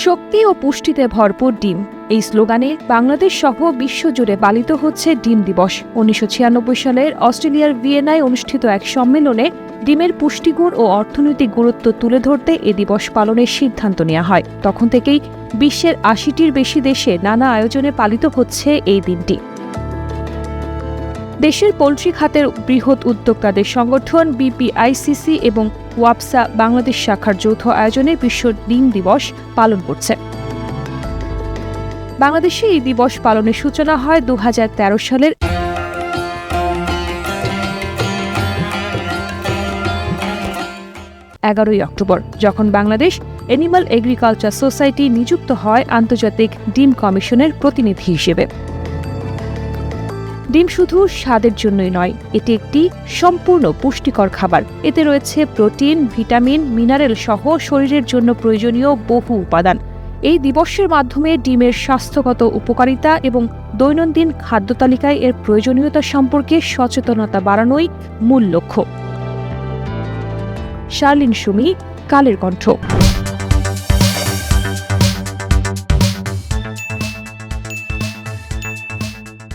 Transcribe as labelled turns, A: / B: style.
A: শক্তি ও পুষ্টিতে ভরপুর ডিম, এই স্লোগানে বাংলাদেশ সহ বিশ্বজুড়ে পালিত হচ্ছে ডিম দিবস। 1996 সালের অস্ট্রেলিয়ার ভিয়েনায় অনুষ্ঠিত এক সম্মেলনে ডিমের পুষ্টিগুণ ও অর্থনৈতিক গুরুত্ব তুলে ধরতে এ দিবস পালনের সিদ্ধান্ত নেওয়া হয়। তখন থেকেই বিশ্বের 80টির বেশি দেশে নানা আয়োজনে পালিত হচ্ছে এই দিনটি। দেশের পোলট্রি খাতের বৃহৎ উদ্যোক্তাদের সংগঠন বিপিআইসিসি এবং ওয়াপসা বাংলাদেশ শাখার যৌথ আয়োজনে বিশ্ব ডিম দিবস পালন করছে। বাংলাদেশে এই দিবস পালনের সূচনা হয় 2013 সালের 11 অক্টোবর, যখন বাংলাদেশ অ্যানিমাল এগ্রিকালচার সোসাইটি নিযুক্ত হয় আন্তর্জাতিক ডিম কমিশনের প্রতিনিধি হিসেবে। ডিম শুধু স্বাদের জন্যই নয়, এটি একটি সম্পূর্ণ পুষ্টিকর খাবার। এতে রয়েছে প্রোটিন, ভিটামিন, মিনারেল সহ শরীরের জন্য প্রয়োজনীয় বহু উপাদান। এই দিবসের মাধ্যমে ডিমের স্বাস্থ্যগত উপকারিতা এবং দৈনন্দিন খাদ্য তালিকায় এর প্রয়োজনীয়তা সম্পর্কে সচেতনতা বাড়ানোই মূল লক্ষ্য। শার্লিন সুমি, কালের কণ্ঠ।